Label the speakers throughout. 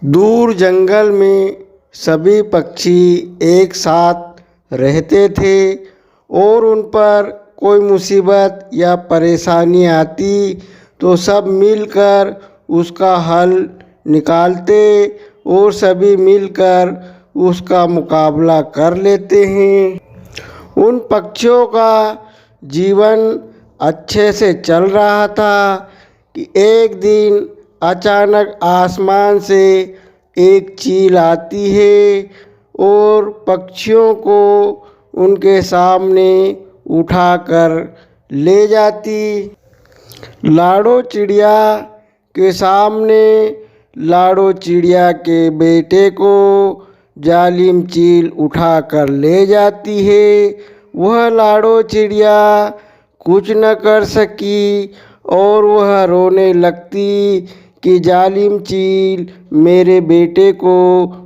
Speaker 1: दूर जंगल में सभी पक्षी एक साथ रहते थे और उन पर कोई मुसीबत या परेशानी आती तो सब मिलकर उसका हल निकालते और सभी मिलकर उसका मुकाबला कर लेते हैं। उन पक्षियों का जीवन अच्छे से चल रहा था कि एक दिन अचानक आसमान से एक चील आती है और पक्षियों को उनके सामने उठाकर ले जाती। लाडो चिड़िया के सामने लाडो चिड़िया के बेटे को जालिम चील उठाकर ले जाती है। वह लाडो चिड़िया कुछ न कर सकी और वह रोने लगती कि जालिम चील मेरे बेटे को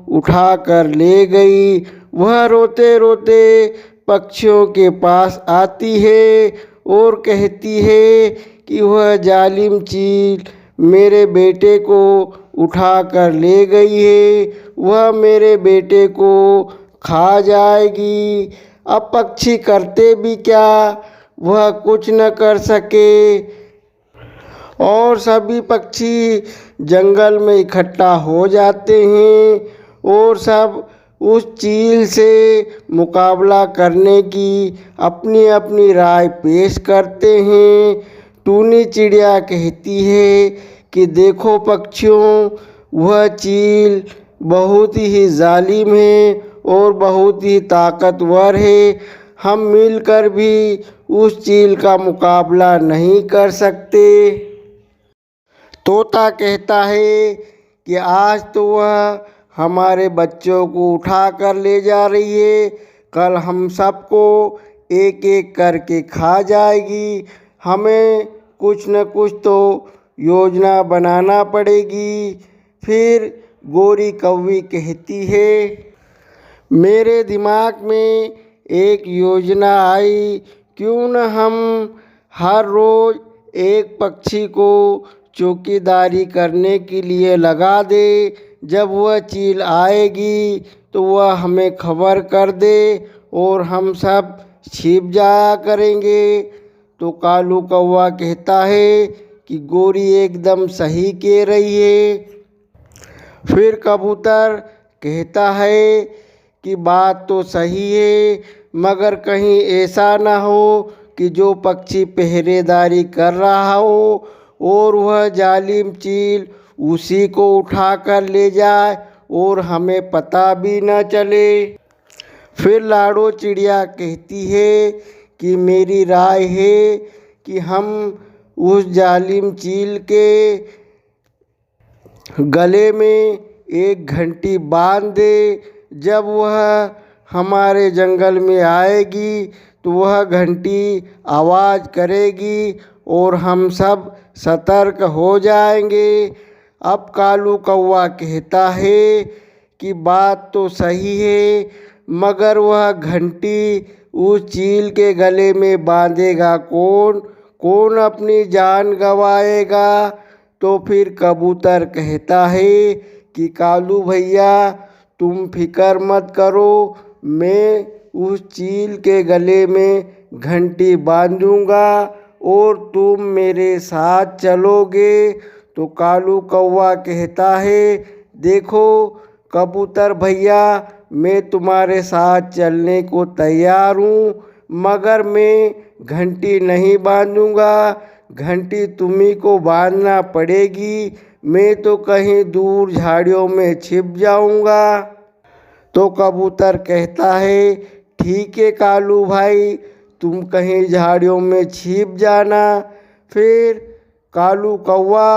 Speaker 1: उठाकर ले गई। वह रोते रोते पक्षियों के पास आती है और कहती है कि वह जालिम चील मेरे बेटे को उठाकर ले गई है, वह मेरे बेटे को खा जाएगी। अब पक्षी करते भी क्या, वह कुछ न कर सके और सभी पक्षी जंगल में इकट्ठा हो जाते हैं और सब उस चील से मुकाबला करने की अपनी अपनी राय पेश करते हैं। टूनी चिड़िया कहती है कि देखो पक्षियों, वह चील बहुत ही जालिम है और बहुत ही ताकतवर है, हम मिलकर भी उस चील का मुकाबला नहीं कर सकते। तोता कहता है कि आज तो वह हमारे बच्चों को उठा कर ले जा रही है, कल हम सबको एक एक करके खा जाएगी, हमें कुछ न कुछ तो योजना बनाना पड़ेगी। फिर गोरी कौवी कहती है, मेरे दिमाग में एक योजना आई, क्यों न हम हर रोज़ एक पक्षी को चौकीदारी करने के लिए लगा दे। जब वह चील आएगी तो वह हमें खबर कर दे और हम सब छिप जाया करेंगे। तो कालू कौवा कहता है कि गोरी एकदम सही कह रही है। फिर कबूतर कहता है कि बात तो सही है, मगर कहीं ऐसा ना हो कि जो पक्षी पहरेदारी कर रहा हो और वह जालिम चील उसी को उठा कर ले जाए और हमें पता भी न चले। फिर लाडो चिड़िया कहती है कि मेरी राय है कि हम उस जालिम चील के गले में एक घंटी बांध दे। जब वह हमारे जंगल में आएगी तो वह घंटी आवाज़ करेगी और हम सब सतर्क हो जाएंगे। अब कालू कौवा कहता है कि बात तो सही है, मगर वह घंटी उस चील के गले में बांधेगा कौन, कौन अपनी जान गंवाएगा। तो फिर कबूतर कहता है कि कालू भैया तुम फिक्र मत करो, मैं उस चील के गले में घंटी बांधूंगा और तुम मेरे साथ चलोगे। तो कालू कौवा कहता है, देखो कबूतर भैया, मैं तुम्हारे साथ चलने को तैयार हूँ, मगर मैं घंटी नहीं बांधूंगा, घंटी तुम्ही को बांधना पड़ेगी, मैं तो कहीं दूर झाड़ियों में छिप जाऊंगा। तो कबूतर कहता है, ठीक है कालू भाई, तुम कहीं झाड़ियों में छिप जाना। फिर कालू कौवा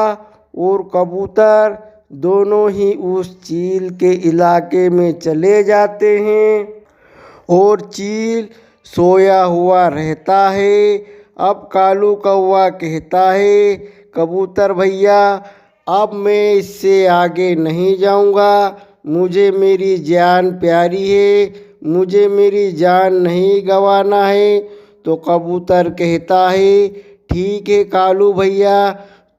Speaker 1: और कबूतर दोनों ही उस चील के इलाके में चले जाते हैं और चील सोया हुआ रहता है। अब कालू कौवा कहता है, कबूतर भैया अब मैं इससे आगे नहीं जाऊंगा, मुझे मेरी जान प्यारी है, मुझे मेरी जान नहीं गंवाना है। तो कबूतर कहता है, ठीक है कालू भैया,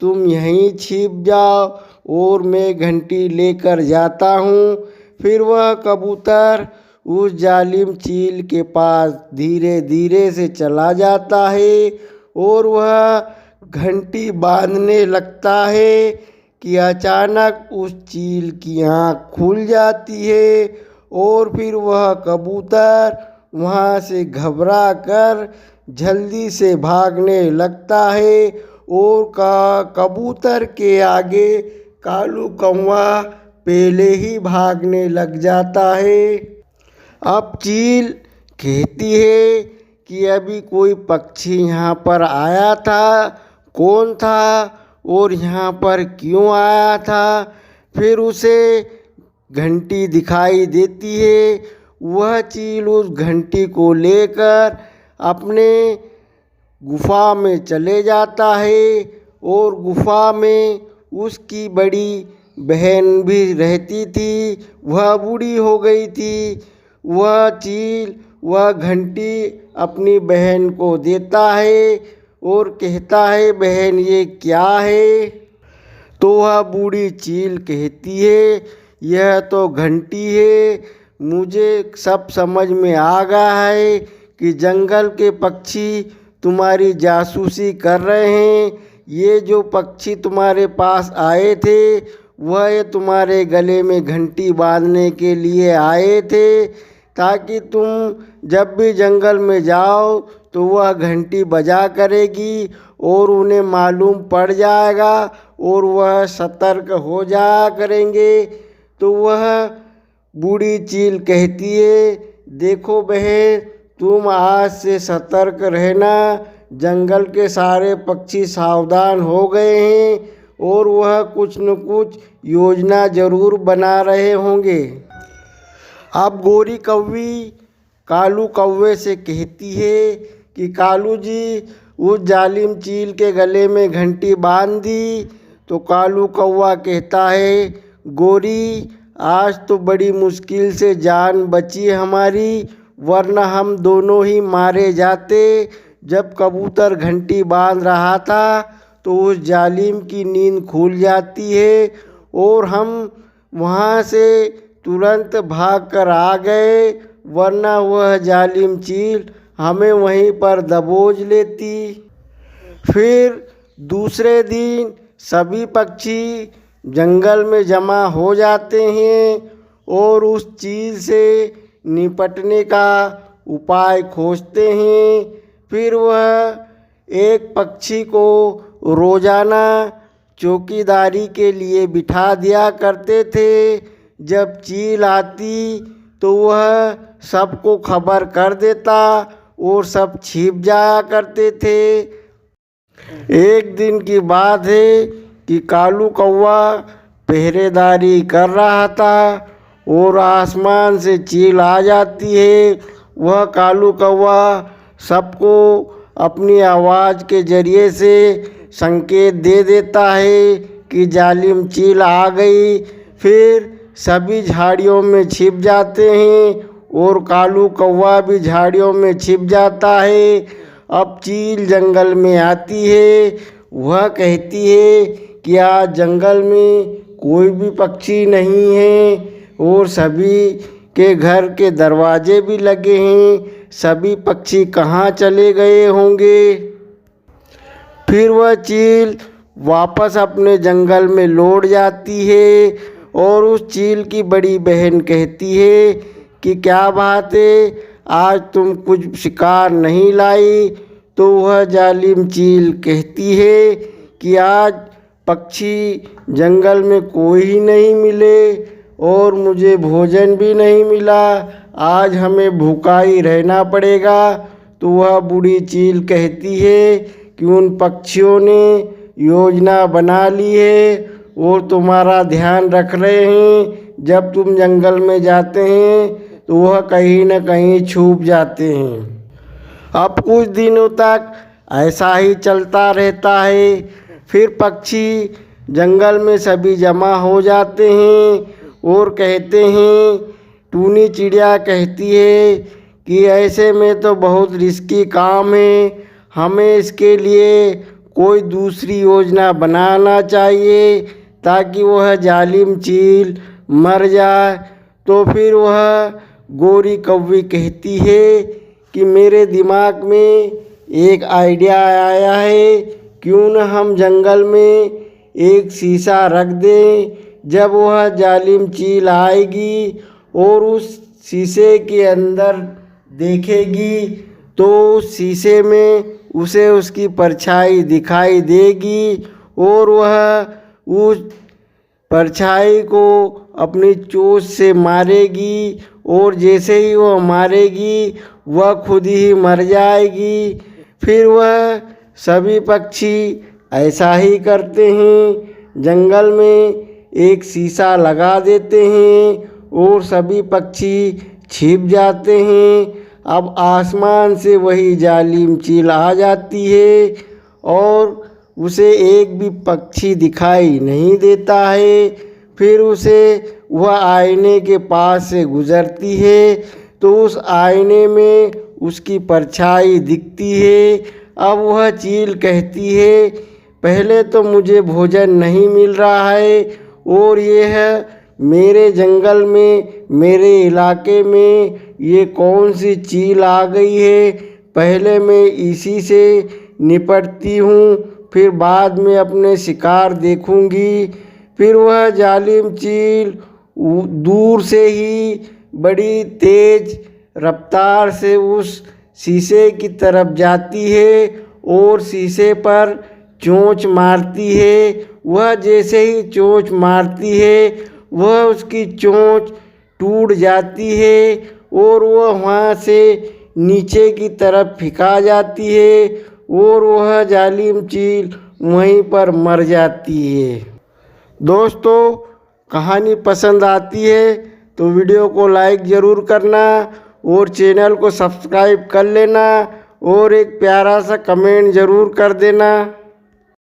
Speaker 1: तुम यहीं छिप जाओ, और मैं घंटी लेकर जाता हूँ। फिर वह कबूतर उस जालिम चील के पास धीरे धीरे से चला जाता है और वह घंटी बांधने लगता है कि अचानक उस चील की आँख खुल जाती है और फिर वह कबूतर वहाँ से घबरा कर जल्दी से भागने लगता है और कबूतर के आगे कालू कौवा पहले ही भागने लग जाता है। अब चील कहती है कि अभी कोई पक्षी यहाँ पर आया था, कौन था और यहाँ पर क्यों आया था। फिर उसे घंटी दिखाई देती है। वह चील उस घंटी को लेकर अपने गुफा में चले जाता है और गुफा में उसकी बड़ी बहन भी रहती थी। वह बूढ़ी हो गई थी। वह चील वह घंटी अपनी बहन को देता है और कहता है, बहन ये क्या है। तो वह बूढ़ी चील कहती है, यह तो घंटी है। मुझे सब समझ में आ गया है कि जंगल के पक्षी तुम्हारी जासूसी कर रहे हैं। ये जो पक्षी तुम्हारे पास आए थे वह तुम्हारे गले में घंटी बांधने के लिए आए थे, ताकि तुम जब भी जंगल में जाओ तो वह घंटी बजा करेगी और उन्हें मालूम पड़ जाएगा और वह सतर्क हो जाया करेंगे। तो वह बूढ़ी चील कहती है, देखो बहन, तुम आज से सतर्क रहना। जंगल के सारे पक्षी सावधान हो गए हैं और वह कुछ न कुछ योजना ज़रूर बना रहे होंगे। अब गोरी कौवी कालू कौवे से कहती है कि कालू जी, उस जालिम चील के गले में घंटी बांध दी। तो कालू कौवा कहता है, गोरी, आज तो बड़ी मुश्किल से जान बची हमारी, वरना हम दोनों ही मारे जाते। जब कबूतर घंटी बांध रहा था तो उस जालिम की नींद खुल जाती है और हम वहाँ से तुरंत भाग कर आ गए, वरना वह जालिम चील हमें वहीं पर दबोच लेती। फिर दूसरे दिन सभी पक्षी जंगल में जमा हो जाते हैं और उस चील से निपटने का उपाय खोजते हैं। फिर वह एक पक्षी को रोज़ाना चौकीदारी के लिए बिठा दिया करते थे। जब चील आती तो वह सबको खबर कर देता और सब छिप जाया करते थे। एक दिन की बात है कि कालू कौवा पहरेदारी कर रहा था और आसमान से चील आ जाती है। वह कालू कौवा सबको अपनी आवाज़ के ज़रिए से संकेत दे देता है कि जालिम चील आ गई। फिर सभी झाड़ियों में छिप जाते हैं और कालू कौवा भी झाड़ियों में छिप जाता है। अब चील जंगल में आती है। वह कहती है कि आज जंगल में कोई भी पक्षी नहीं है और सभी के घर के दरवाजे भी लगे हैं। सभी पक्षी कहाँ चले गए होंगे। फिर वह चील वापस अपने जंगल में लौट जाती है और उस चील की बड़ी बहन कहती है कि क्या बात है, आज तुम कुछ शिकार नहीं लाई। तो वह जालिम चील कहती है कि आज पक्षी जंगल में कोई ही नहीं मिले और मुझे भोजन भी नहीं मिला, आज हमें भूखा ही रहना पड़ेगा। तो वह बूढ़ी चील कहती है कि उन पक्षियों ने योजना बना ली है और तुम्हारा ध्यान रख रहे हैं। जब तुम जंगल में जाते हैं तो वह कहीं न कहीं छुप जाते हैं। अब कुछ दिनों तक ऐसा ही चलता रहता है। फिर पक्षी जंगल में सभी जमा हो जाते हैं और कहते हैं, टूनी चिड़िया कहती है कि ऐसे में तो बहुत रिस्की काम है, हमें इसके लिए कोई दूसरी योजना बनाना चाहिए ताकि वह जालिम चील मर जाए। तो फिर वह गोरी कौवी कहती है कि मेरे दिमाग में एक आइडिया आया है, क्यों न हम जंगल में एक शीशा रख दें। जब वह जालिम चील आएगी और उस शीशे के अंदर देखेगी तो उस शीशे में उसे उसकी परछाई दिखाई देगी और वह उस परछाई को अपनी चोंच से मारेगी और जैसे ही वह मारेगी वह खुद ही मर जाएगी। फिर वह सभी पक्षी ऐसा ही करते हैं, जंगल में एक शीशा लगा देते हैं और सभी पक्षी छिप जाते हैं। अब आसमान से वही जालिम चील आ जाती है और उसे एक भी पक्षी दिखाई नहीं देता है। फिर उसे वह आईने के पास से गुजरती है तो उस आईने में उसकी परछाई दिखती है। अब वह चील कहती है, पहले तो मुझे भोजन नहीं मिल रहा है और यह मेरे जंगल में, मेरे इलाके में ये कौन सी चील आ गई है। पहले मैं इसी से निपटती हूँ, फिर बाद में अपने शिकार देखूंगी। फिर वह जालिम चील दूर से ही बड़ी तेज रफ्तार से उस शीशे की तरफ जाती है और शीशे पर चोंच मारती है। वह जैसे ही चोंच मारती है वह उसकी चोंच टूट जाती है और वह वहाँ से नीचे की तरफ फेंका जाती है और वह जालिम चील वहीं पर मर जाती है। दोस्तों, कहानी पसंद आती है तो वीडियो को लाइक ज़रूर करना और चैनल को सब्सक्राइब कर लेना और एक प्यारा सा कमेंट ज़रूर कर देना।